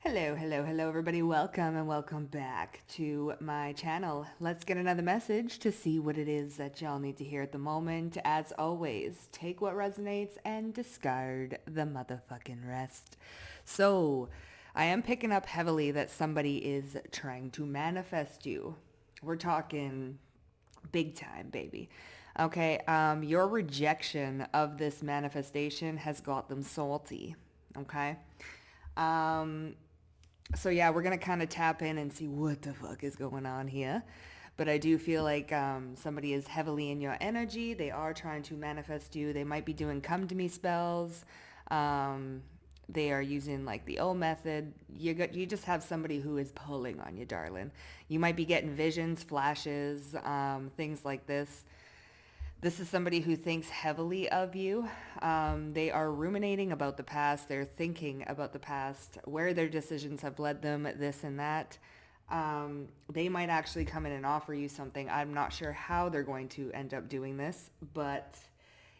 Hello, hello, hello, everybody. Welcome and welcome back to my channel. Let's get another message to see what it is that y'all need to hear at the moment. As always, take what resonates and discard the motherfucking rest. So, I am picking up heavily that somebody is trying to manifest you. We're talking big time, baby. Okay, your rejection of this manifestation has got them salty. Okay. Um, so yeah, we're gonna kind of tap in and see what the fuck is going on here. But I do feel like somebody is heavily in your energy. They are trying to manifest you. They might be doing come to me spells. Um, they are using like the O method. You just have somebody who is pulling on you, darling. You might be getting visions, flashes, things like this. This is somebody who thinks heavily of you. They are ruminating about the past. They're thinking about the past, where their decisions have led them, this and that. They might actually come in and offer you something. I'm not sure how they're going to end up doing this, but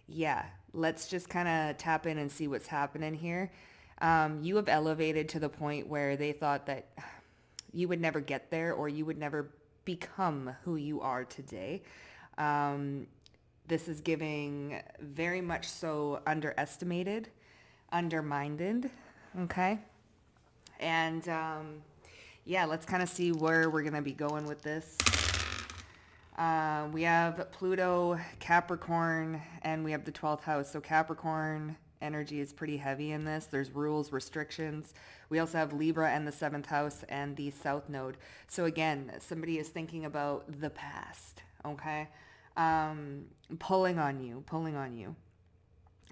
yeah, let's just kind of tap in and see what's happening here. You have elevated to the point where they thought that you would never get there or you would never become who you are today. Um, this is giving very much so underestimated, undermined, okay? And yeah, let's kind of see where we're going to be going with this. We have Pluto, Capricorn, and we have the 12th house. So Capricorn energy is pretty heavy in this. There's rules, restrictions. We also have Libra and the 7th house and the South Node. So again, somebody is thinking about the past, okay? Pulling on you, pulling on you.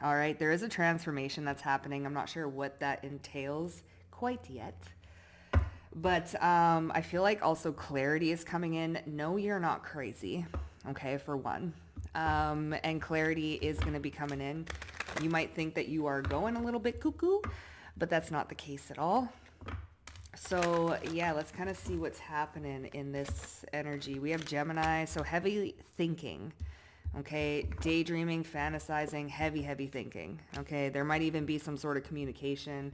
All right, there is a transformation that's happening. I'm not sure what that entails quite yet. But I feel like also clarity is coming in. No, you're not crazy, okay, for one. And clarity is going to be coming in. You might think that you are going a little bit cuckoo, but that's not the case at all. So yeah, let's kind of see what's happening in this energy. We have Gemini, so heavy thinking, okay, daydreaming, fantasizing, heavy thinking, okay. There might even be some sort of communication.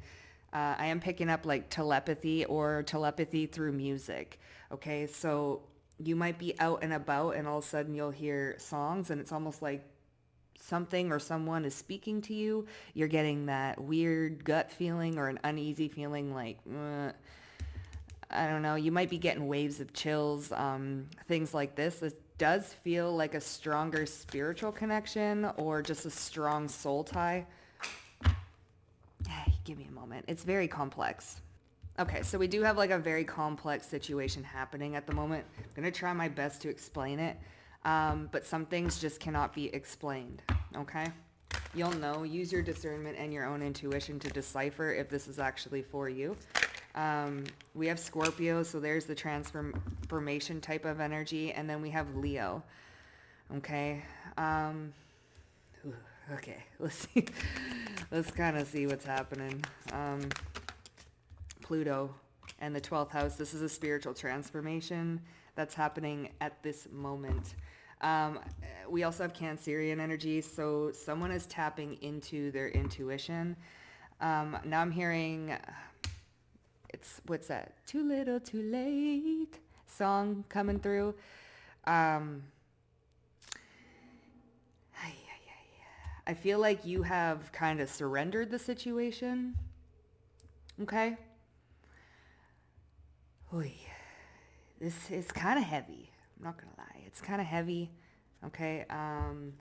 I am picking up like telepathy or telepathy through music, okay. So you might be out and about and all of a sudden you'll hear songs and it's almost like something or someone is speaking to you. You're getting that weird gut feeling or an uneasy feeling like, I don't know, you might be getting waves of chills, things like this. This does feel like a stronger spiritual connection or just a strong soul tie. Hey, give me a moment. It's very complex. Okay, so we do have like a very complex situation happening at the moment. I'm going to try my best to explain it, but some things just cannot be explained, okay? You'll know. Use your discernment and your own intuition to decipher if this is actually for you. We have Scorpio, so there's the transformation type of energy, and then we have Leo, okay? Okay, let's see. Let's kind of see what's happening. Pluto and the 12th house. This is a spiritual transformation that's happening at this moment. We also have Cancerian energy, so someone is tapping into their intuition. Now I'm hearing, what's that? Too little, too late song coming through. I feel like you have kind of surrendered the situation. Okay? Oy. This is kind of heavy. I'm not going to lie. It's kind of heavy. Okay? I'm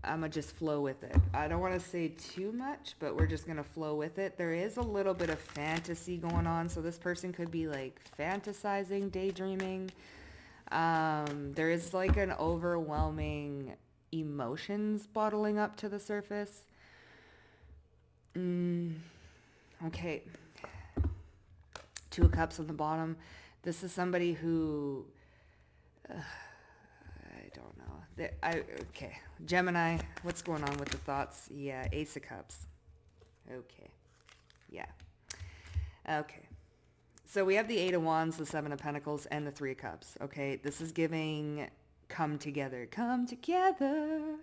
going to just flow with it. I don't want to say too much, but we're just going to flow with it. There is a little bit of fantasy going on. So this person could be like fantasizing, daydreaming. There is like an overwhelming emotions bottling up to the surface. Okay. 2 of Cups on the bottom. This is somebody who, I don't know. Okay. Gemini, what's going on with the thoughts? Yeah, Ace of Cups. Okay. Yeah. Okay. So we have the 8 of Wands, the 7 of Pentacles, and the 3 of Cups. Okay. This is giving come together. Come together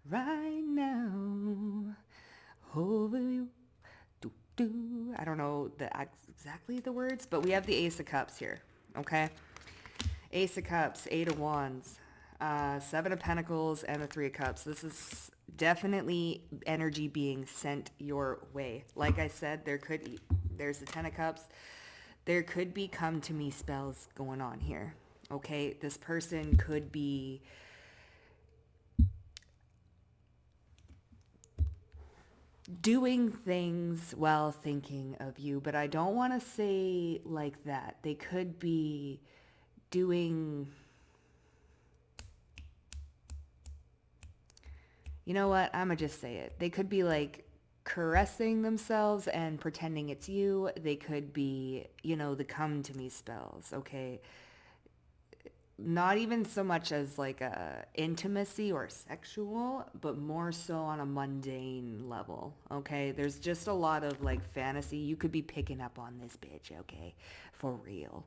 right now. Over you. I don't know exactly the words, but we have the Ace of Cups here, okay? Ace of Cups, Eight of Wands, Seven of Pentacles, and the Three of Cups. This is definitely energy being sent your way. Like I said, there's the Ten of Cups. There could be come to me spells going on here, okay? This person could be doing things while thinking of you, but I don't want to say like that. They could be doing, you know what? I'm going to just say it. They could be like caressing themselves and pretending it's you. They could be, the come to me spells, okay? Not even so much as like a intimacy or sexual, but more so on a mundane level, okay? There's just a lot of like fantasy. You could be picking up on this bitch, okay? For real.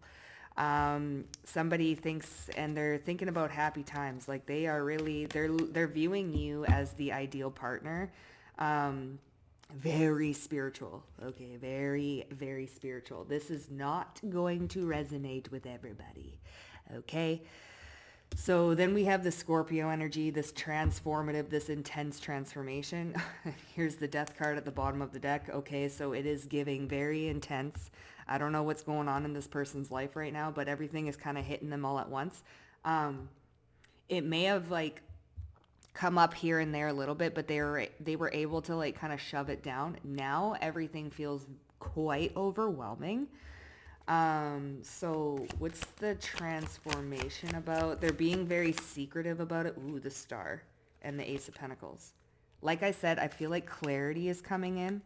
Somebody thinks, and they're thinking about happy times. Like they are really, they're viewing you as the ideal partner. Very spiritual, okay? Very, very spiritual. This is not going to resonate with everybody. Okay, so then we have the Scorpio energy, this transformative, this intense transformation. Here's the Death card at the bottom of the deck. Okay, so it is giving very intense. I don't know what's going on in this person's life right now, but everything is kind of hitting them all at once. It may have like come up here and there a little bit, but they were able to like kind of shove it down. Now everything feels quite overwhelming. So what's the transformation about? They're being very secretive about it. Ooh, the Star and the Ace of Pentacles. Like I said, I feel like clarity is coming in.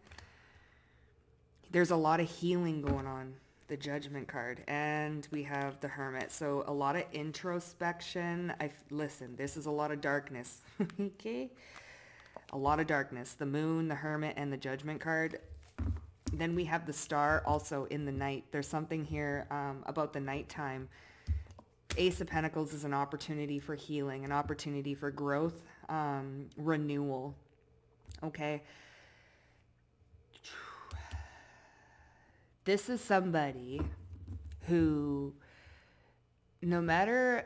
There's a lot of healing going on. The Judgment card. And we have the Hermit. So a lot of introspection. Listen, this is a lot of darkness. Okay? A lot of darkness. The Moon, the Hermit, and the Judgment card. Then we have the Star also in the night. There's something here about the nighttime. Ace of Pentacles is an opportunity for healing, an opportunity for growth, renewal. Okay. This is somebody who, no matter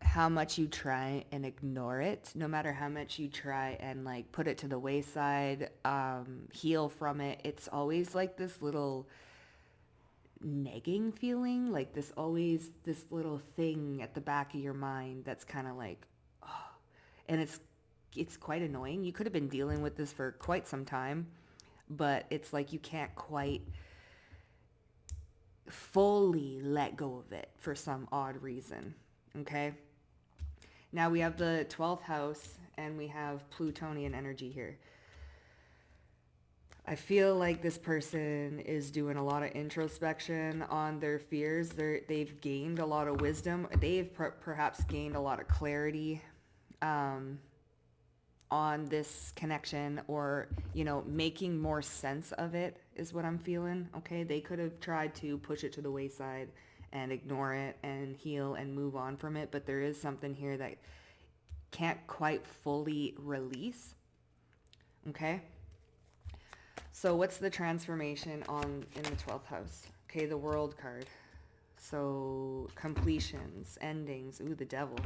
how much you try and ignore it, no matter how much you try and like put it to the wayside, heal from it, it's always like this little nagging feeling, like this little thing at the back of your mind that's kind of like, oh, and it's quite annoying. You could have been dealing with this for quite some time, but it's like you can't quite fully let go of it for some odd reason. Okay. Now we have the 12th house and we have Plutonian energy here. I feel like this person is doing a lot of introspection on their fears. They've gained a lot of wisdom. They've perhaps gained a lot of clarity on this connection, or, making more sense of it is what I'm feeling. Okay, they could have tried to push it to the wayside and ignore it and heal and move on from it, but there is something here that can't quite fully release. Okay, so what's the transformation in the 12th house? Okay, the World card. So completions, endings. Ooh, the Devil.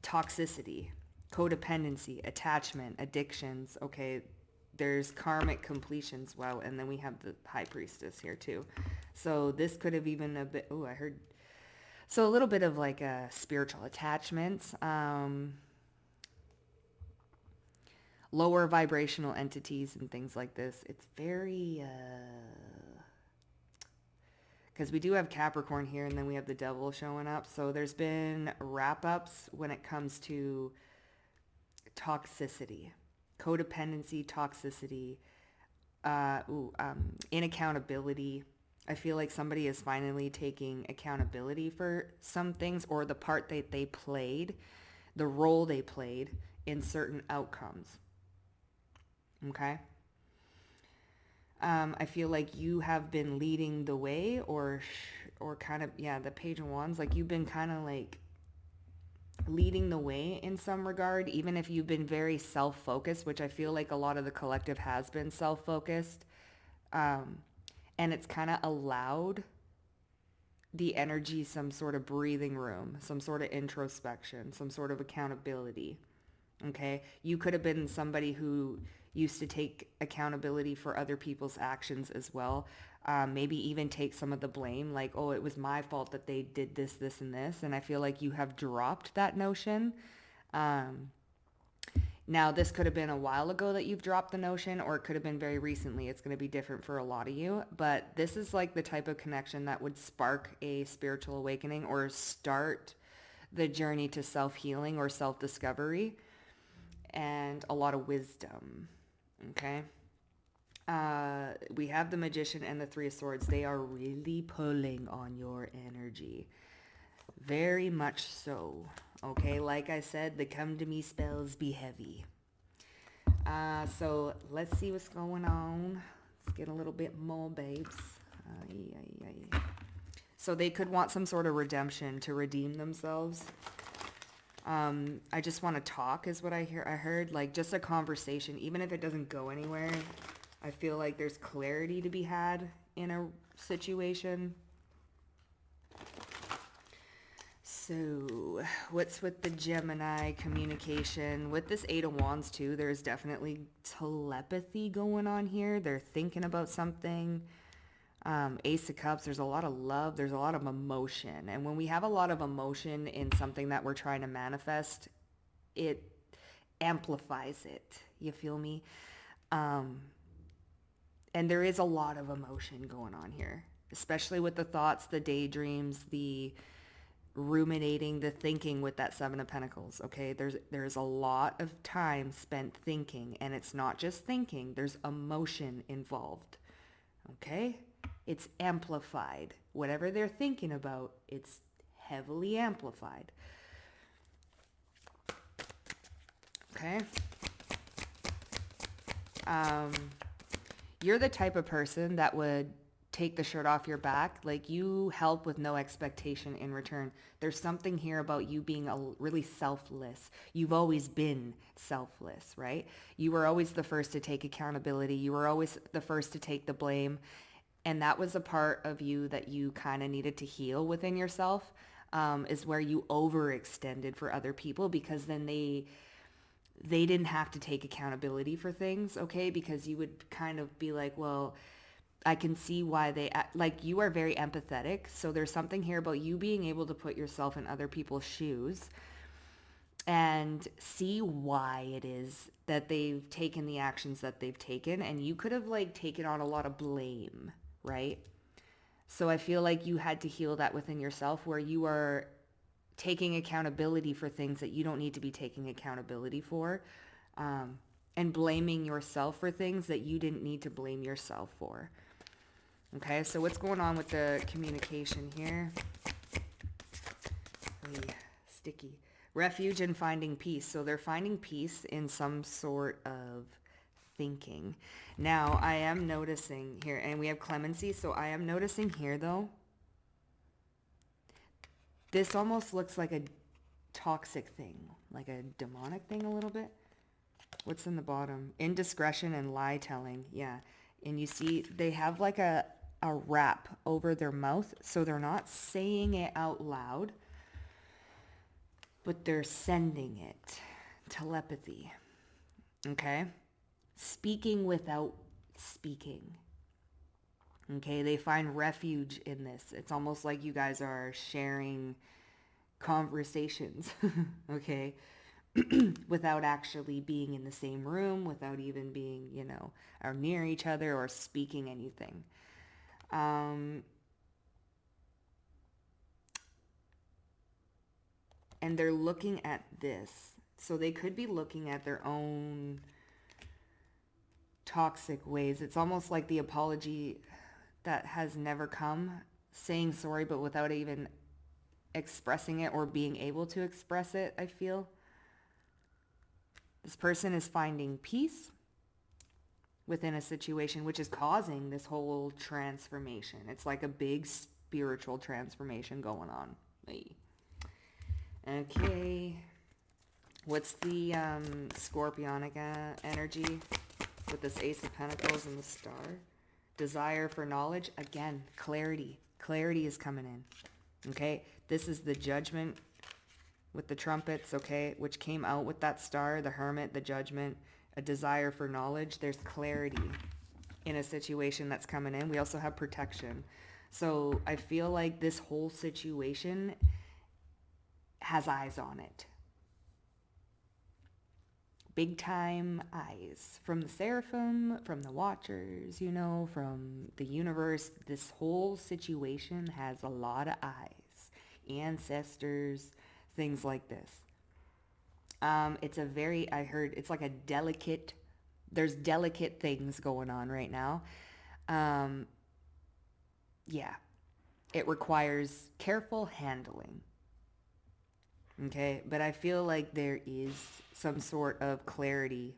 Toxicity, codependency, attachment, addictions. Okay, there's karmic completions. Wow, and then we have the High Priestess here too. So this could have even a bit, so a little bit of like a spiritual attachments, lower vibrational entities and things like this. It's very, because we do have Capricorn here and then we have the Devil showing up. So there's been wrap-ups when it comes to toxicity, codependency, toxicity, inaccountability. I feel like somebody is finally taking accountability for some things, or the part that they played, the role they played in certain outcomes. Okay? I feel like you have been leading the way, or kind of, the Page of Wands, like you've been kind of like leading the way in some regard, even if you've been very self-focused, which I feel like a lot of the collective has been self-focused. And it's kind of allowed the energy some sort of breathing room, some sort of introspection, some sort of accountability. Okay? You could have been somebody who used to take accountability for other people's actions as well. Maybe even take some of the blame, like, oh, it was my fault that they did this, this, and this. And I feel like you have dropped that notion. Now, this could have been a while ago that you've dropped the notion, or it could have been very recently. It's going to be different for a lot of you. But this is like the type of connection that would spark a spiritual awakening or start the journey to self-healing or self-discovery and a lot of wisdom. Okay? We have the Magician and the Three of Swords. They are really pulling on your energy. Very much so. Okay, like I said, the come to me spells be heavy. So let's see what's going on. Let's get a little bit more, babes. So they could want some sort of redemption to redeem themselves. I just want to talk is what I heard, like just a conversation, even if it doesn't go anywhere. I feel like there's clarity to be had in a situation. So what's with the Gemini communication? With this Eight of Wands too, there's definitely telepathy going on here. They're thinking about something. Ace of Cups, there's a lot of love. There's a lot of emotion. And when we have a lot of emotion in something that we're trying to manifest, it amplifies it. You feel me? And there is a lot of emotion going on here, especially with the thoughts, the daydreams, the ruminating, the thinking with that Seven of Pentacles. Okay, there's a lot of time spent thinking, and it's not just thinking, there's emotion involved. Okay, it's amplified. Whatever they're thinking about, it's heavily amplified. Okay. You're the type of person that would take the shirt off your back. Like, you help with no expectation in return. There's something here about you being really selfless. You've always been selfless, right? You were always the first to take accountability. You were always the first to take the blame. And that was a part of you that you kind of needed to heal within yourself, is where you overextended for other people, because then they didn't have to take accountability for things, okay? Because you would kind of be like, well, I can see why they act. Like, you are very empathetic. So there's something here about you being able to put yourself in other people's shoes and see why it is that they've taken the actions that they've taken. And you could have like taken on a lot of blame, right? So I feel like you had to heal that within yourself, where you are taking accountability for things that you don't need to be taking accountability for, and blaming yourself for things that you didn't need to blame yourself for. Okay, so what's going on with the communication here? Sticky. Refuge and finding peace. So they're finding peace in some sort of thinking. Now, I am noticing here, and we have clemency, so I am noticing here, though, this almost looks like a toxic thing, like a demonic thing a little bit. What's in the bottom? Indiscretion and lie telling. Yeah. And you see they have like a wrap over their mouth, so they're not saying it out loud, but they're sending it. Telepathy. Okay? Speaking without speaking. Okay? They find refuge in this. It's almost like you guys are sharing conversations. Okay? Without actually being in the same room, without even being, or near each other or speaking anything. And they're looking at this. So they could be looking at their own toxic ways. It's almost like the apology that has never come, saying sorry, but without even expressing it or being able to express it, I feel. This person is finding peace within a situation, which is causing this whole transformation. It's like a big spiritual transformation going on. Okay. What's the scorpionic energy with this Ace of Pentacles and the Star? Desire for knowledge. Again, clarity. Clarity is coming in. Okay? This is the Judgment with the trumpets, okay? Which came out with that star, the Hermit, the Judgment, a desire for knowledge. There's clarity in a situation that's coming in. We also have protection. So I feel like this whole situation has eyes on it. Big time eyes from the seraphim, from the watchers, you know, from the universe. This whole situation has a lot of eyes, ancestors, things like this. It's a very, I heard, it's like a delicate, there's delicate things going on right now. Yeah, it requires careful handling. Okay, but I feel like there is some sort of clarity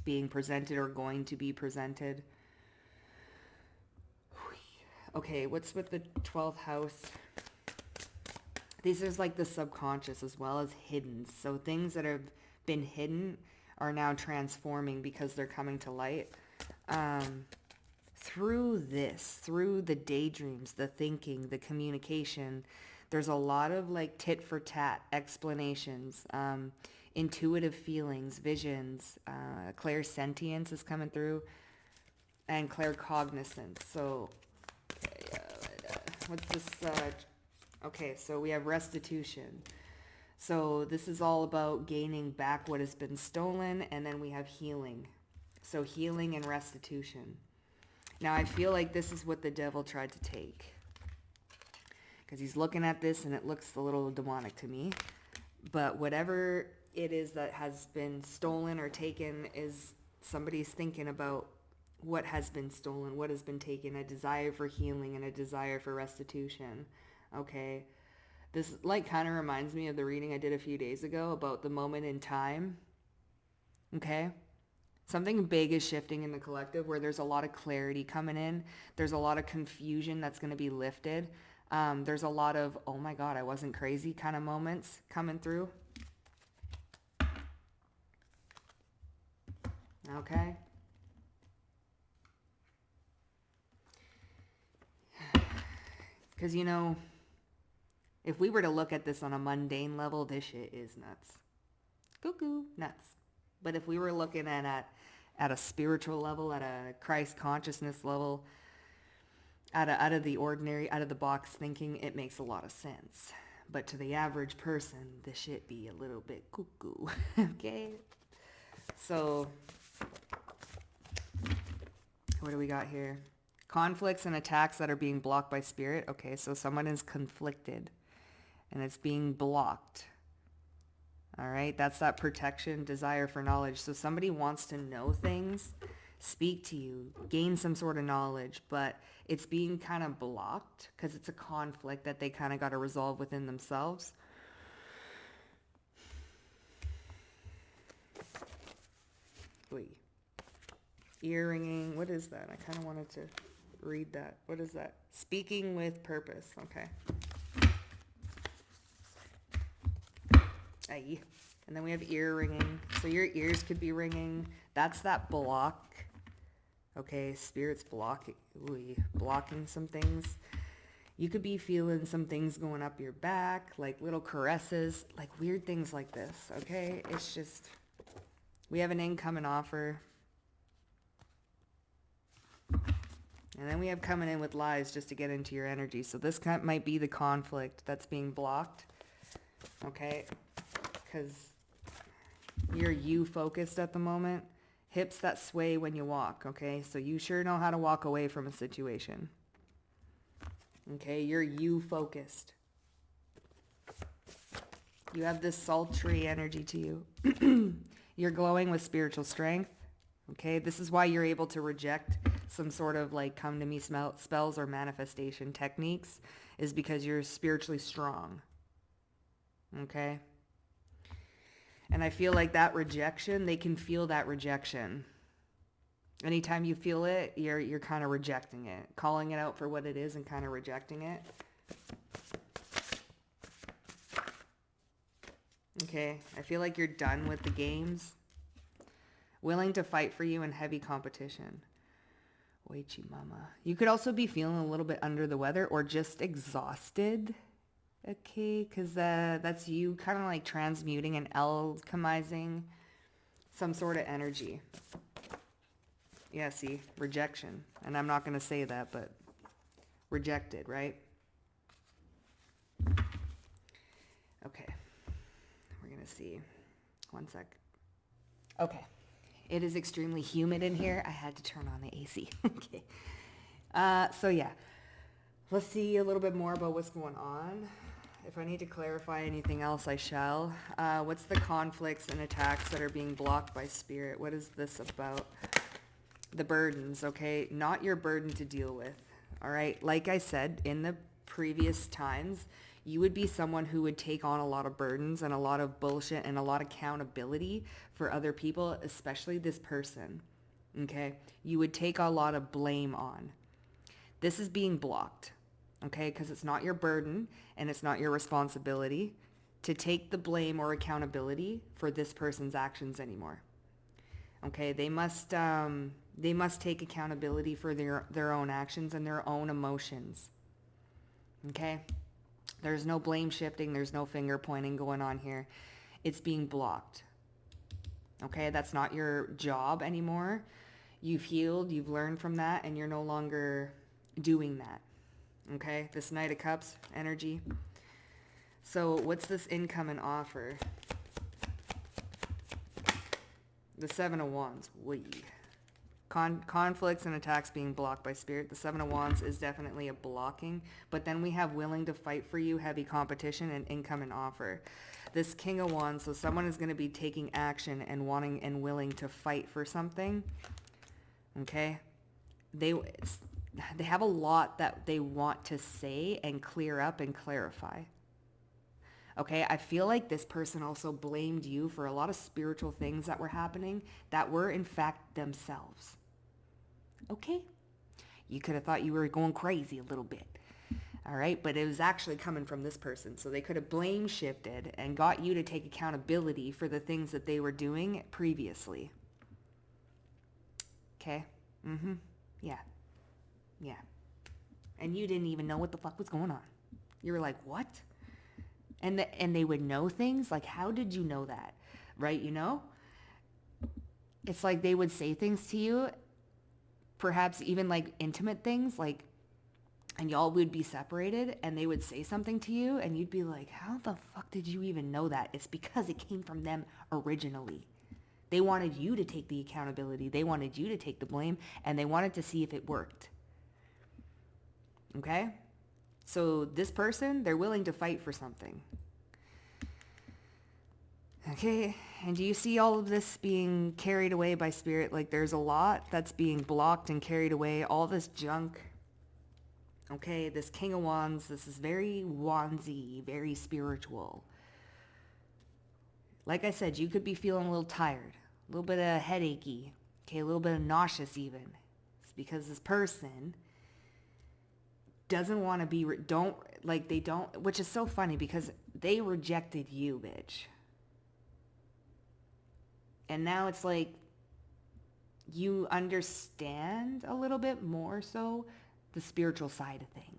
being presented or going to be presented. Okay, what's with the 12th house? These is like the subconscious as well as hidden. So things that have been hidden are now transforming because they're coming to light. Through this, through the daydreams, the thinking, the communication, there's a lot of like tit for tat explanations, intuitive feelings, visions, clairsentience is coming through, and claircognizance. So, what's this? Okay, so we have restitution. So this is all about gaining back what has been stolen, and then we have healing. So healing and restitution. Now I feel like this is what the devil tried to take, because he's looking at this and it looks a little demonic to me. But whatever it is that has been stolen or taken is somebody's thinking about what has been stolen, what has been taken, a desire for healing and a desire for restitution. Okay. This like kind of reminds me of the reading I did a few days ago about the moment in time. Okay. Something big is shifting in the collective where there's a lot of clarity coming in. There's a lot of confusion that's going to be lifted. There's a lot of, oh my God, I wasn't crazy kind of moments coming through. Okay. Because, you know, if we were to look at this on a mundane level, this shit is nuts. Cuckoo, nuts. But if we were looking at a spiritual level, at a Christ consciousness level, out of the ordinary, out of the box thinking, it makes a lot of sense. But to the average person, this shit be a little bit cuckoo. Okay? So, what do we got here? Conflicts and attacks that are being blocked by spirit. Okay, so someone is conflicted and it's being blocked. All right, that's that protection, desire for knowledge. So somebody wants to know things, speak to you, gain some sort of knowledge, but it's being kind of blocked because it's a conflict that they kind of got to resolve within themselves. Wait. Ear ringing. What is that? I kind of wanted to read that. What is that? Speaking with purpose. Okay. Aye. And then we have ear ringing. So your ears could be ringing. That's that block. Okay, spirit's blocking some things. You could be feeling some things going up your back, like little caresses, like weird things like this. Okay, it's just, we have an incoming offer. And then we have coming in with lies just to get into your energy. So this might be the conflict that's being blocked. Okay, because you're you focused at the moment. Hips that sway when you walk, okay? So you sure know how to walk away from a situation. Okay, you're you focused. You have this sultry energy to you. You're glowing with spiritual strength, okay? This is why you're able to reject some sort of like come to me spells or manifestation techniques, is because you're spiritually strong, okay? And I feel like that rejection, they can feel that rejection. Anytime you feel it, you're kind of rejecting it, calling it out for what it is and kind of rejecting it. Okay, I feel like you're done with the games. Willing to fight for you in heavy competition. Oichi mama. You could also be feeling a little bit under the weather or just exhausted. Okay, because that's you kind of like transmuting and alchemizing some sort of energy. Yeah, see, rejection. And I'm not going to say that, but rejected, right? Okay, we're going to see. One sec. Okay, it is extremely humid in here. I had to turn on the AC. Okay. So yeah, let's see a little bit more about what's going on. If I need to clarify anything else, I shall. What's the conflicts and attacks that are being blocked by spirit? What is this about? The burdens, okay? Not your burden to deal with, all right? Like I said, in the previous times, you would be someone who would take on a lot of burdens and a lot of bullshit and a lot of accountability for other people, especially this person, okay? You would take a lot of blame on. This is being blocked. Okay, because it's not your burden and it's not your responsibility to take the blame or accountability for this person's actions anymore. Okay, they must take accountability for their own actions and their own emotions. Okay, there's no blame shifting, there's no finger pointing going on here. It's being blocked. Okay, that's not your job anymore. You've healed, you've learned from that, and you're no longer doing that. Okay, this Knight of Cups energy. So what's this income and offer? The Seven of Wands. Conflicts and attacks being blocked by spirit. The Seven of Wands is definitely a blocking. But then we have willing to fight for you, heavy competition, and income and offer. This King of Wands, so someone is going to be taking action and wanting and willing to fight for something. Okay? They have a lot that they want to say and clear up and clarify. Okay, I feel like this person also blamed you for a lot of spiritual things that were happening that were in fact themselves. Okay? You could have thought you were going crazy a little bit. All right, but it was actually coming from this person. So they could have blame shifted and got you to take accountability for the things that they were doing previously. Okay? Yeah. Yeah. And you didn't even know what the fuck was going on. You were like, what? And they would know things? Like, how did you know that? Right, you know? It's like they would say things to you, perhaps even like intimate things, like, and y'all would be separated and they would say something to you and you'd be like, how the fuck did you even know that? It's because it came from them originally. They wanted you to take the accountability. They wanted you to take the blame, and they wanted to see if it worked. Okay? So this person, they're willing to fight for something. Okay? And do you see all of this being carried away by spirit? Like there's a lot that's being blocked and carried away. All this junk. Okay? This King of Wands, this is very wandsy, very spiritual. Like I said, you could be feeling a little tired, a little bit of headachy, okay, a little bit of nauseous even. It's because this person doesn't want to be, which is so funny because they rejected you, bitch. And now it's like you understand a little bit more so the spiritual side of things.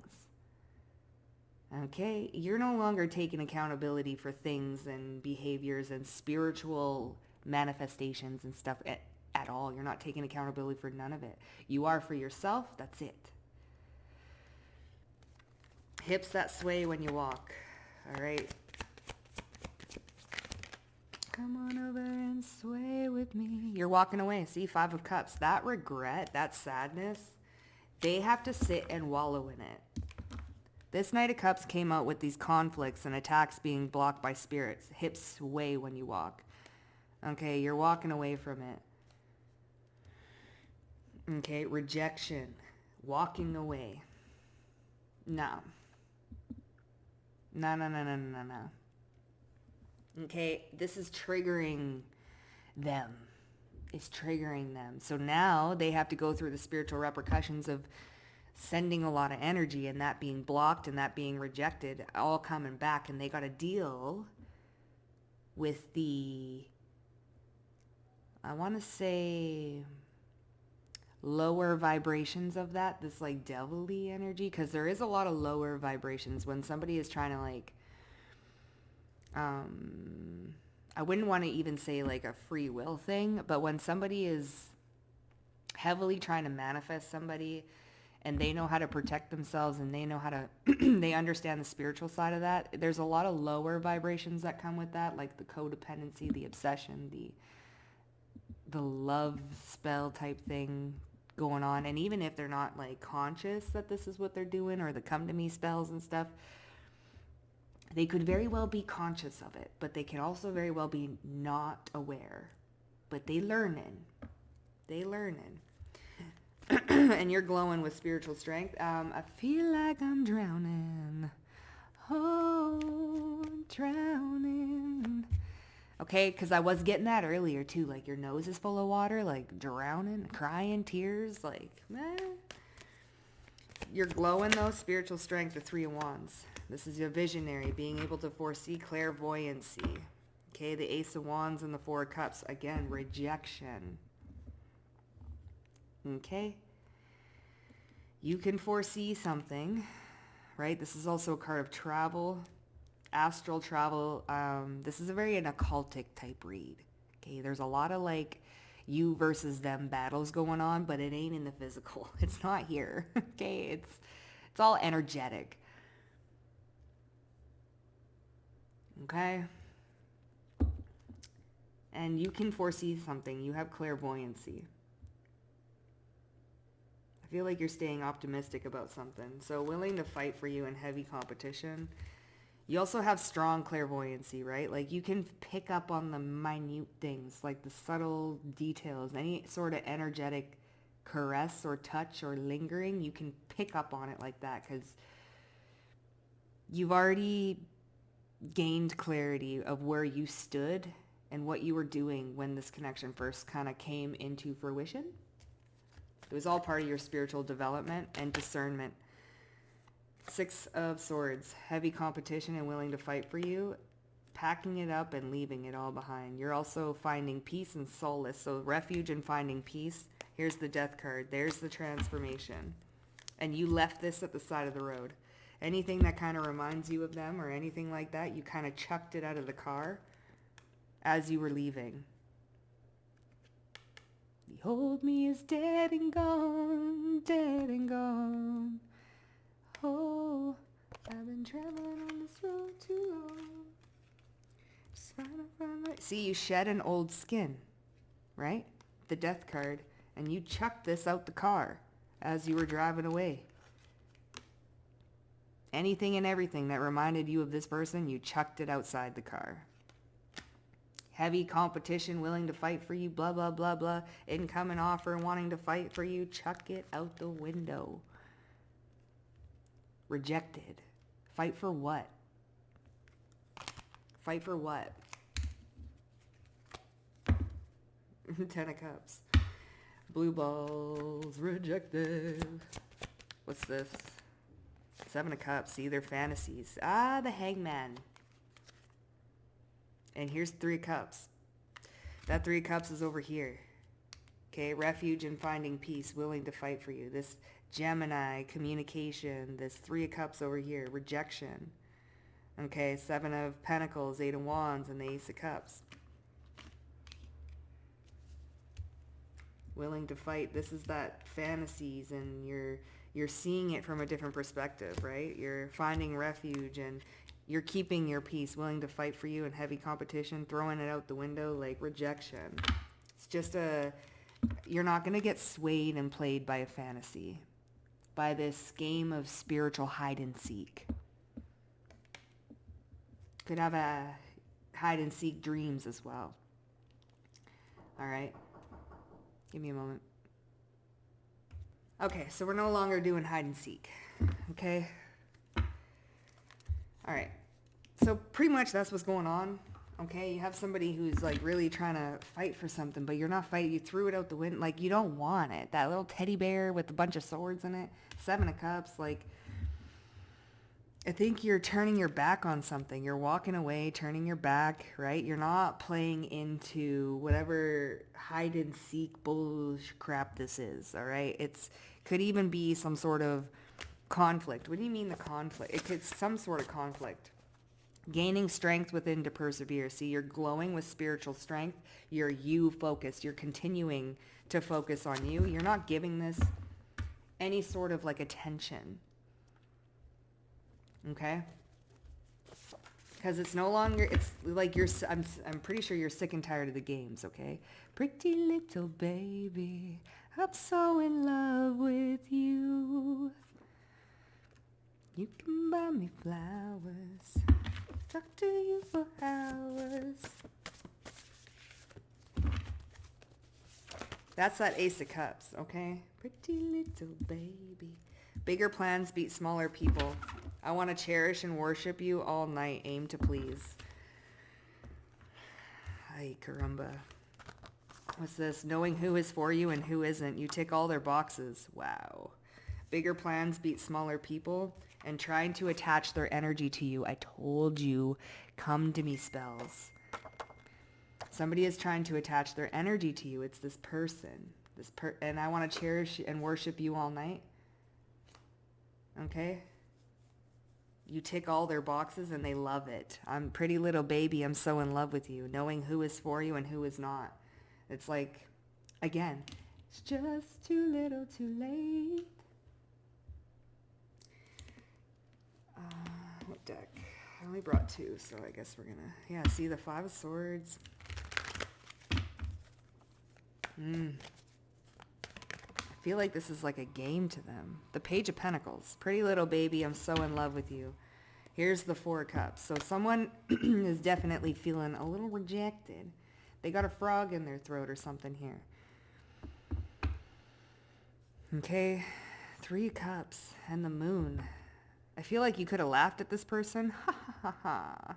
Okay, you're no longer taking accountability for things and behaviors and spiritual manifestations and stuff at all. You're not taking accountability for none of it. You are for yourself, that's it. Hips that sway when you walk, all right? Come on over and sway with me. You're walking away. See, Five of Cups. That regret, that sadness, they have to sit and wallow in it. This Knight of Cups came out with these conflicts and attacks being blocked by spirits. Hips sway when you walk. Okay, you're walking away from it. Okay, rejection. Walking away. No. No. Okay, this is triggering them. It's triggering them. So now they have to go through the spiritual repercussions of sending a lot of energy and that being blocked and that being rejected, all coming back, and they got to deal with the, I want to say, lower vibrations of that, this like devilly energy, because there is a lot of lower vibrations when somebody is trying to like, I wouldn't want to even say like a free will thing, but when somebody is heavily trying to manifest somebody and they know how to protect themselves and they know how to, they understand the spiritual side of that, there's a lot of lower vibrations that come with that, like the codependency, the obsession, the love spell type thing going on. And even if they're not like conscious that this is what they're doing, or the come to me spells and stuff, they could very well be conscious of it, but they can also very well be not aware. But they learning. And you're glowing with spiritual strength. I feel like I'm drowning. Oh, drowning. Okay, because I was getting that earlier too. Like your nose is full of water, like drowning, crying, tears, like, eh. You're glowing though, spiritual strength, the 3 of Wands. This is your visionary, being able to foresee, clairvoyancy. Okay, the Ace of Wands and the 4 of Cups. Again, rejection. Okay. You can foresee something, right? This is also a card of travel, astral travel. This is a very an occultic type read. Okay, there's a lot of like you versus them battles going on, but it ain't in the physical. It's not here. Okay, it's all energetic. Okay? And you can foresee something. You have clairvoyancy. I feel like you're staying optimistic about something. So willing to fight for you in heavy competition. You also have strong clairvoyancy, right? Like you can pick up on the minute things, like the subtle details, any sort of energetic caress or touch or lingering. You can pick up on it like that because you've already gained clarity of where you stood and what you were doing when this connection first kind of came into fruition. It was all part of your spiritual development and discernment. 6 of Swords, heavy competition and willing to fight for you, packing it up and leaving it all behind. You're also finding peace and solace. So refuge and finding peace. Here's the Death card. There's the transformation. And you left this at the side of the road. Anything that kind of reminds you of them or anything like that, you kind of chucked it out of the car as you were leaving. Behold me as dead and gone, dead and gone. Oh, I've been traveling on this road too long. Just trying to find my... See, you shed an old skin, right? The Death card. And you chucked this out the car as you were driving away. Anything and everything that reminded you of this person, you chucked it outside the car. Heavy competition, willing to fight for you, blah, blah, blah, blah. Incoming offer, wanting to fight for you, chuck it out the window. Rejected. Fight for what? Fight for what? 10 of Cups. Blue balls, rejected. What's this? 7 of Cups. See, they're fantasies. Ah, the Hangman. And here's 3 of Cups. That 3 of Cups is over here. Okay, refuge and finding peace, willing to fight for you. This Gemini, communication. This 3 of Cups over here, rejection. Okay, 7 of Pentacles, 8 of Wands, and the Ace of Cups. Willing to fight. This is that fantasies, and you're seeing it from a different perspective, right? You're finding refuge and you're keeping your peace, willing to fight for you in heavy competition, throwing it out the window like rejection. It's just you're not going to get swayed and played by a fantasy, by this game of spiritual hide and seek. Could have a hide and seek dreams as well. All right. Give me a moment. Okay, so we're no longer doing hide and seek. Okay? All right. So pretty much that's what's going on. Okay? You have somebody who's like really trying to fight for something, but you're not fighting. You threw it out the window. Like, you don't want it. That little teddy bear with a bunch of swords in it. 7 of Cups. Like, I think you're turning your back on something. You're walking away, turning your back, right? You're not playing into whatever hide and seek bullshit crap this is, all right? It's could even be some sort of conflict. What do you mean the conflict? It's some sort of conflict. Gaining strength within to persevere. See, you're glowing with spiritual strength. You're you focused. You're continuing to focus on you. You're not giving this any sort of like attention. Okay? Because it's no longer, it's like I'm pretty sure you're sick and tired of the games, okay? Pretty little baby, I'm so in love with you. You can buy me flowers, talk to you for hours. That's that Ace of Cups, okay? Pretty little baby. Bigger plans beat smaller people. I want to cherish and worship you all night. Aim to please. Ay, caramba. What's this? Knowing who is for you and who isn't. You tick all their boxes. Wow. Bigger plans beat smaller people. And trying to attach their energy to you. I told you, come to me spells. Somebody is trying to attach their energy to you. It's this person. And I want to cherish and worship you all night. Okay? You tick all their boxes and they love it. I'm pretty little baby. I'm so in love with you. Knowing who is for you and who is not. It's like, again, it's just too little too late. What deck? I only brought two, so I guess we're going to... Yeah, see the Five of Swords. I feel like this is like a game to them. The Page of Pentacles. Pretty little baby, I'm so in love with you. Here's the Four of Cups. So someone is definitely feeling a little rejected. They got a frog in their throat or something here. Okay. Three of Cups and the Moon. I feel like you could have laughed at this person. Ha ha ha ha.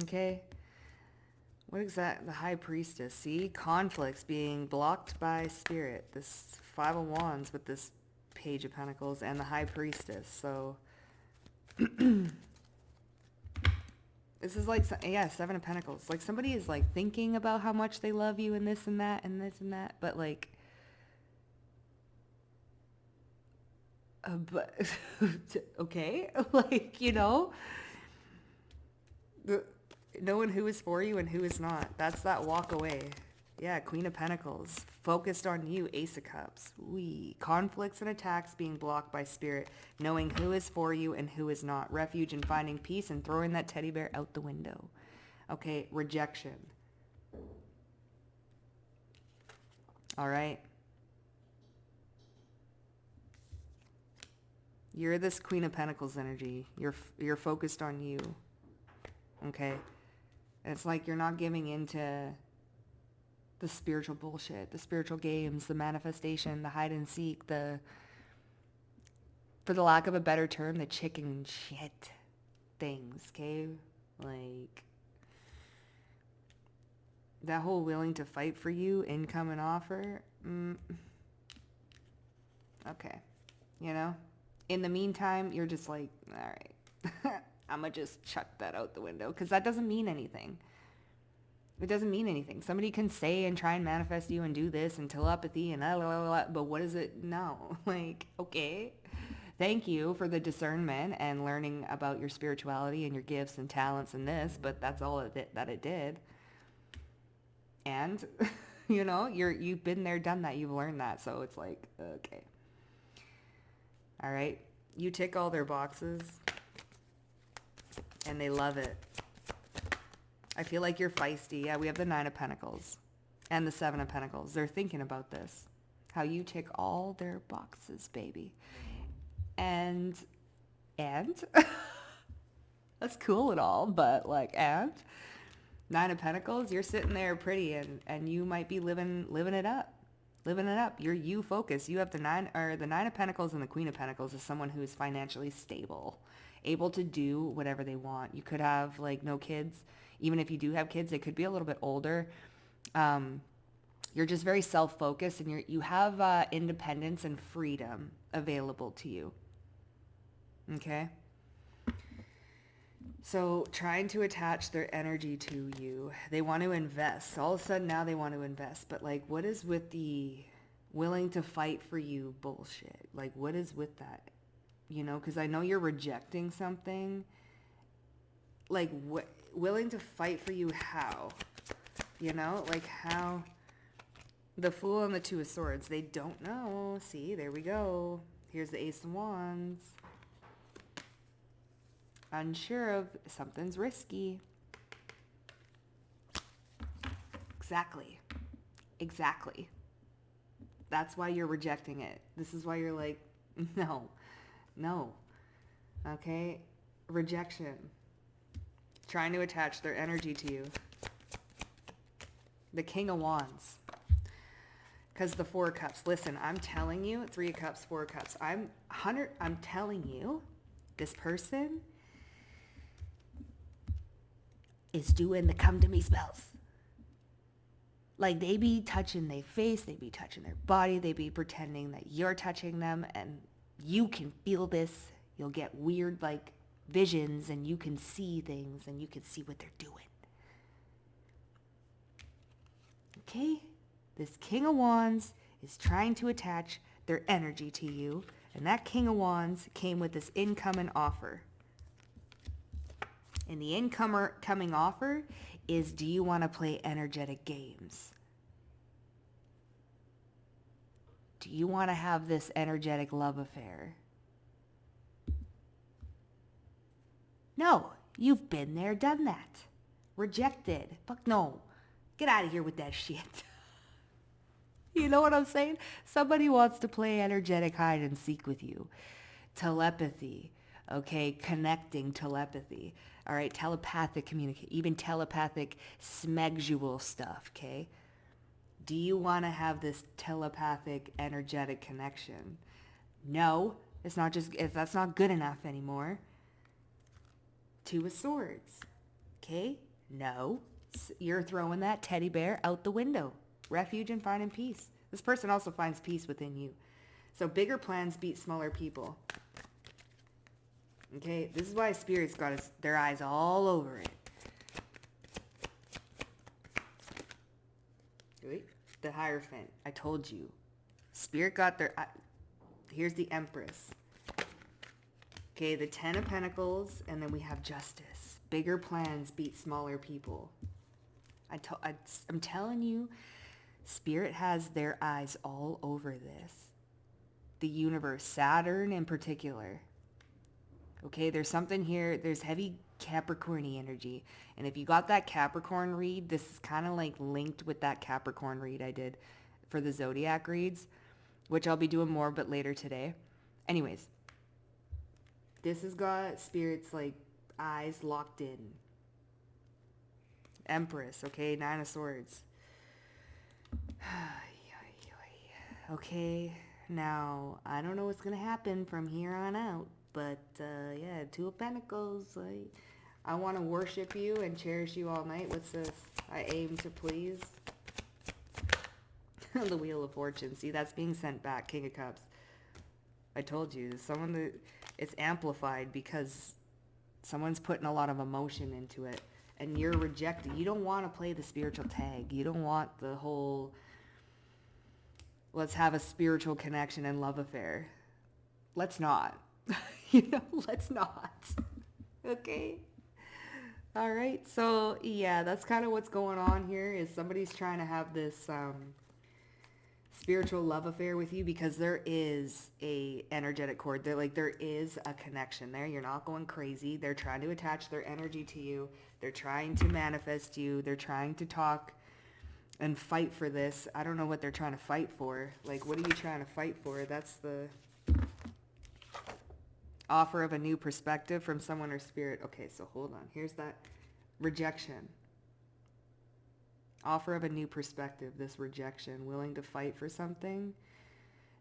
Okay. What is that? The High Priestess. See? Conflicts being blocked by Spirit. This Five of Wands with this Page of Pentacles and the High Priestess. So, this is like, yeah, Seven of Pentacles. Like somebody is like thinking about how much they love you and this and that and this and that. But like, but, okay. Like, you know, knowing who is for you and who is not. That's that walk away. Yeah, Queen of Pentacles. Focused on you, Ace of Cups. Conflicts and attacks being blocked by Spirit. Knowing who is for you and who is not. Refuge and finding peace and throwing that teddy bear out the window. Okay, rejection. All right. You're this Queen of Pentacles energy. You're focused on you. Okay? And it's like you're not giving into the spiritual bullshit, the spiritual games, the manifestation, the hide and seek, for the lack of a better term, the chicken shit things, okay? Like, that whole willing to fight for you, income and offer, okay. You know? In the meantime, you're just like, all right, I'm going to just chuck that out the window because that doesn't mean anything. It doesn't mean anything. Somebody can say and try and manifest you and do this and telepathy and blah, blah, blah, but what is it? No. Like, okay. Thank you for the discernment and learning about your spirituality and your gifts and talents and this, but that's all that it did. And, you know, you've been there, done that. You've learned that. So it's like, okay. All right. You tick all their boxes and they love it. I feel like you're feisty. Yeah, we have the Nine of Pentacles and the Seven of Pentacles. They're thinking about this. How you tick all their boxes, baby. And that's cool and all, but like, and Nine of Pentacles, you're sitting there pretty and you might be living it up. Living it up. You're you focused. You have the Nine of Pentacles and the Queen of Pentacles is someone who is financially stable, able to do whatever they want. You could have like no kids. Even if you do have kids, they could be a little bit older. You're just very self-focused, and you have independence and freedom available to you. Okay? So trying to attach their energy to you. They want to invest. All of a sudden now they want to invest. But like, what is with the willing to fight for you bullshit? Like, what is with that? You know, because I know you're rejecting something. Like, willing to fight for you how? You know, like how? The Fool and the Two of Swords. They don't know. See, there we go. Here's the Ace of Wands. Unsure of something's risky. Exactly. Exactly. That's why you're rejecting it. This is why you're like, no. No. Okay? Rejection. Trying to attach their energy to you. The King of Wands. Because the Four of Cups. Listen, I'm telling you, Three of Cups, Four of Cups. I'm telling you, this person is doing the come to me spells. Like, they be touching their face, they be touching their body, they be pretending that you're touching them, and you can feel this. You'll get weird, like, visions, and you can see things, and you can see what they're doing. Okay? This King of Wands is trying to attach their energy to you, and that King of Wands came with this incoming offer. And the incoming offer is, do you want to play energetic games? Do you want to have this energetic love affair? No, you've been there, done that. Rejected. Fuck no. Get out of here with that shit. You know what I'm saying? Somebody wants to play energetic hide and seek with you. Telepathy. Okay, connecting telepathy. All right, telepathic communication, even telepathic smegdual stuff, okay? Do you want to have this telepathic energetic connection? No, it's not just, if that's not good enough anymore. Two of Swords, okay? No, you're throwing that teddy bear out the window. Refuge and finding peace. This person also finds peace within you. So bigger plans beat smaller people. Okay, this is why Spirit's got their eyes all over it. Wait, the Hierophant. I told you. Spirit got their... here's the Empress. Okay, the Ten of Pentacles, and then we have Justice. Bigger plans beat smaller people. I'm telling you, Spirit has their eyes all over this. The universe, Saturn in particular. Okay, there's something here. There's heavy Capricorn-y energy. And if you got that Capricorn read, this is kind of like linked with that Capricorn read I did for the Zodiac reads, which I'll be doing more, but later today. Anyways, this has got Spirit's like eyes locked in. Empress, okay, Nine of Swords. Okay, now, I don't know what's going to happen from here on out. But, yeah, Two of Pentacles, I want to worship you and cherish you all night. What's this? I aim to please. The Wheel of Fortune. See, that's being sent back. King of Cups. I told you. It's amplified because someone's putting a lot of emotion into it. And you're rejecting. You don't want to play the spiritual tag. You don't want the whole, let's have a spiritual connection and love affair. Let's not. Let's not. Okay? All right. So, yeah, that's kind of what's going on here is somebody's trying to have this spiritual love affair with you because there is a energetic cord. There is a connection there. You're not going crazy. They're trying to attach their energy to you. They're trying to manifest you. They're trying to talk and fight for this. I don't know what they're trying to fight for. Like, what are you trying to fight for? That's the... offer of a new perspective from someone or spirit. Okay, so hold on. Here's that rejection. Offer of a new perspective, this rejection, willing to fight for something.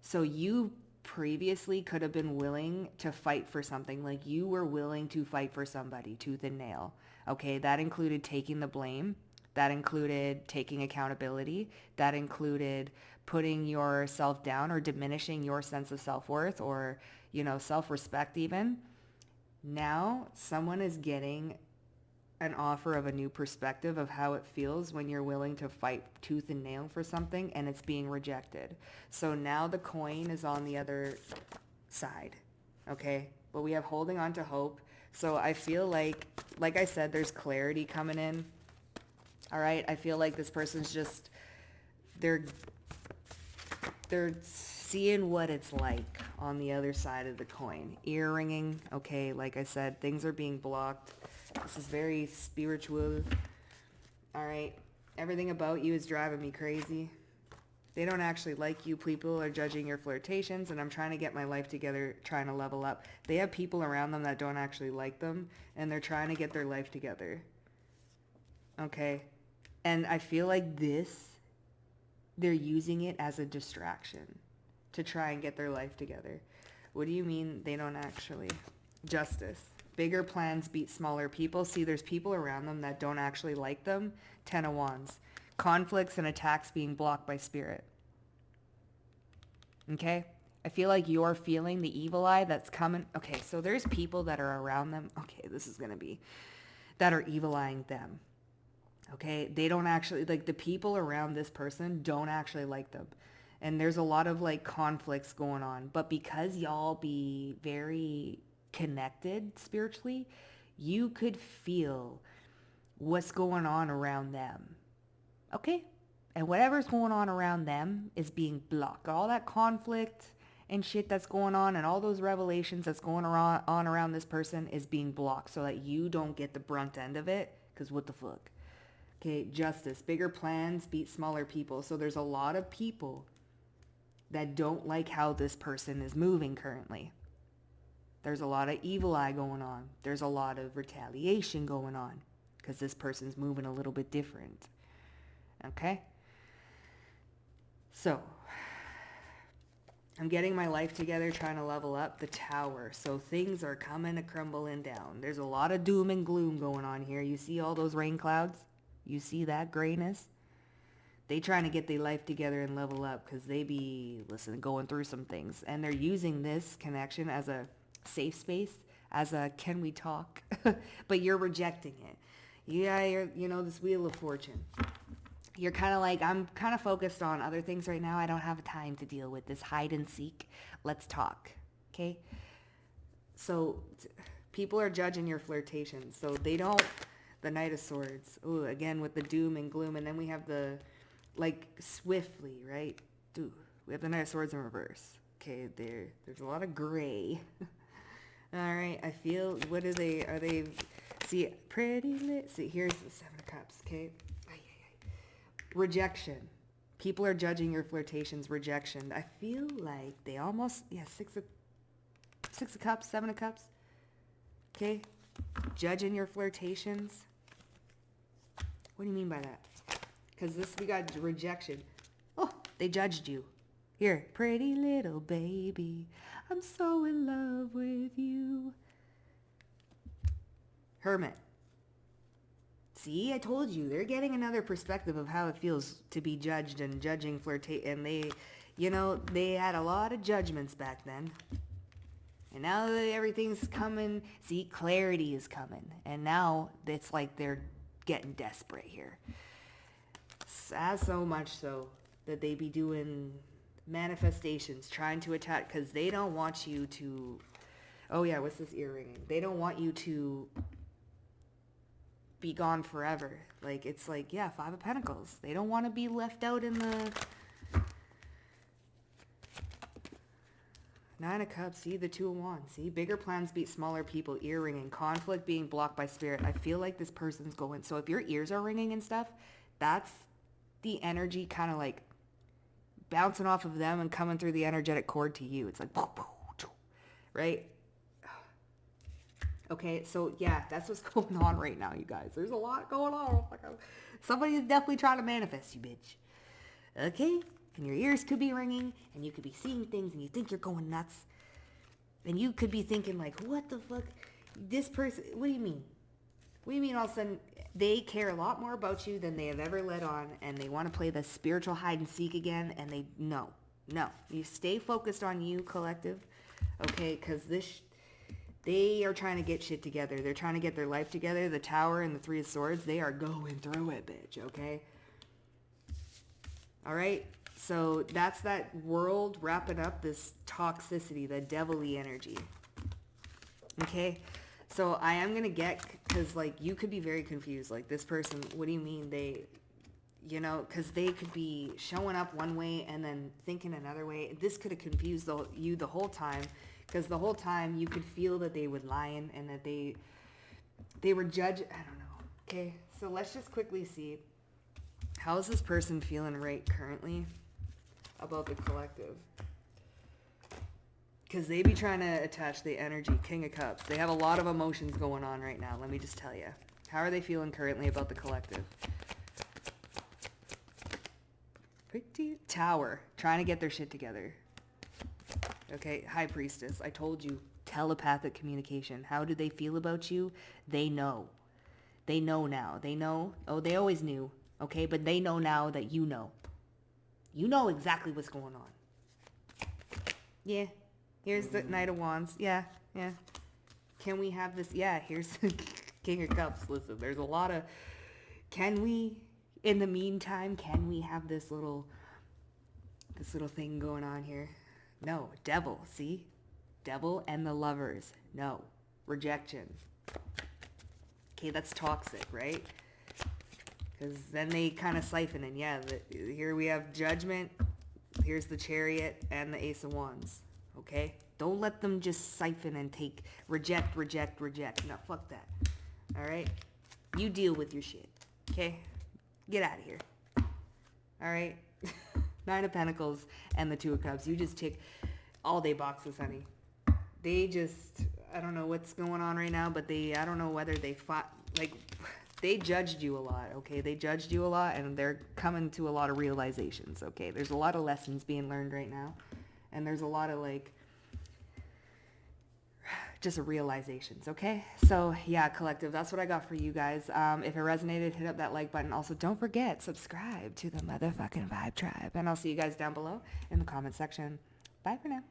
So you previously could have been willing to fight for something. Like you were willing to fight for somebody tooth and nail. Okay, that included taking the blame, That included taking accountability. That included putting yourself down or diminishing your sense of self-worth or, self-respect even. Now someone is getting an offer of a new perspective of how it feels when you're willing to fight tooth and nail for something and it's being rejected. So now the coin is on the other side, okay? But we have holding on to hope. So I feel like I said, there's clarity coming in. All right, I feel like this person's just, they're seeing what it's like on the other side of the coin. Ear ringing, okay, like I said, things are being blocked. This is very spiritual. All right, everything about you is driving me crazy. They don't actually like you. People are judging your flirtations, and I'm trying to get my life together, trying to level up. They have people around them that don't actually like them, and they're trying to get their life together. Okay? And I feel like they're using it as a distraction to try and get their life together. What do you mean they don't actually? Justice. Bigger plans beat smaller people. See, there's people around them that don't actually like them. 10 of Wands. Conflicts and attacks being blocked by spirit. Okay? I feel like you're feeling the evil eye that's coming. Okay, so there's people that are around them. Okay, this is going to be, that are evil eyeing them. Okay? They don't actually, like the people around this person don't actually like them. And there's a lot of like conflicts going on. But because y'all be very connected spiritually, you could feel what's going on around them. Okay? And whatever's going on around them is being blocked. All that conflict and shit that's going on and all those revelations that's going on around this person is being blocked so that you don't get the brunt end of it. Because what the fuck? Okay, justice. Bigger plans beat smaller people. So there's a lot of people that don't like how this person is moving currently. There's a lot of evil eye going on. There's a lot of retaliation going on because this person's moving a little bit different. Okay? So, I'm getting my life together, trying to level up the tower. So things are coming to crumbling down. There's a lot of doom and gloom going on here. You see all those rain clouds? You see that grayness? They trying to get their life together and level up because they be, going through some things. And they're using this connection as a safe space, as a can we talk? But you're rejecting it. Yeah, you're, this Wheel of Fortune. You're kind of like, I'm kind of focused on other things right now. I don't have time to deal with this hide and seek. Let's talk. Okay? So people are judging your flirtations. So they don't, the Knight of Swords. Ooh, again with the doom and gloom. And then we have the, like, swiftly, right? Ooh, we have the Knight of Swords in reverse. Okay, there's a lot of gray. All right, I feel, what are they, see, see, here's the Seven of Cups, okay? Rejection. People are judging your flirtations, rejection. I feel like they almost, Six of Cups, Seven of Cups, okay? Judging your flirtations. What do you mean by that? Because we got rejection. Oh, they judged you. Here, pretty little baby, I'm so in love with you. Hermit. See, I told you, they're getting another perspective of how it feels to be judged and judging and they had a lot of judgments back then. And now that everything's coming, see, clarity is coming. And now it's like they're getting desperate here. So much so that they be doing manifestations, trying to attack, because they don't want you to, oh yeah, what's this ear ringing? They don't want you to be gone forever. Like, it's like, yeah, Five of Pentacles. They don't want to be left out in the Nine of Cups. See, the Two of Wands. See, bigger plans beat smaller people. Ear ringing. Conflict being blocked by spirit. I feel like this person's going, so if your ears are ringing and stuff, that's the energy kind of like bouncing off of them and coming through the energetic cord to you. It's like, right? Okay, so yeah, that's what's going on right now, you guys. There's a lot going on. Somebody's definitely trying to manifest you, bitch. Okay? And your ears could be ringing, and you could be seeing things, and you think you're going nuts. And you could be thinking like, what the fuck? This person, what do you mean? What do you mean all of a sudden? They care a lot more about you than they have ever let on, and they want to play the spiritual hide and seek again, and no. You stay focused on you, collective, okay? Because they are trying to get shit together. They're trying to get their life together. The Tower and the Three of Swords, they are going through it, bitch, okay? All right? So that's that world wrapping up this toxicity, the devilly energy. Okay? So I am going to get, because, like, you could be very confused. Like, this person, what do you mean they, you know, because they could be showing up one way and then thinking another way. This could have confused you the whole time, because the whole time you could feel that they were lying and that they were judging. I don't know. Okay? So let's just quickly see. How is this person feeling right currently about the collective? Because they be trying to attach the energy. King of Cups. They have a lot of emotions going on right now. Let me just tell you. How are they feeling currently about the collective? Pretty Tower. Trying to get their shit together. Okay. High Priestess. I told you. Telepathic communication. How do they feel about you? They know. They know now. They know. Oh, they always knew. Okay. But they know now that you know. You know exactly what's going on. Yeah. Here's the Knight of Wands. Yeah. Can we have this? Yeah, here's the King of Cups. Listen, there's a lot of... Can we, in the meantime, can we have this little thing going on here? No. Devil, see? Devil and the Lovers. No. Rejection. Okay, that's toxic, right? Because then they kind of siphon in. Yeah, here we have Judgment. Here's the Chariot and the Ace of Wands. Okay? Don't let them just siphon and take reject. No, fuck that. Alright? You deal with your shit. Okay? Get out of here. Alright? Nine of Pentacles and the Two of Cups. You just tick all day boxes, honey. They just... I don't know what's going on right now, but I don't know whether they fought... Like... They judged you a lot, okay? They judged you a lot, and they're coming to a lot of realizations, okay? There's a lot of lessons being learned right now, and there's a lot of, like, just realizations, okay? So, yeah, collective, that's what I got for you guys. If it resonated, hit up that like button. Also, don't forget, subscribe to the motherfucking Vibe Tribe, and I'll see you guys down below in the comment section. Bye for now.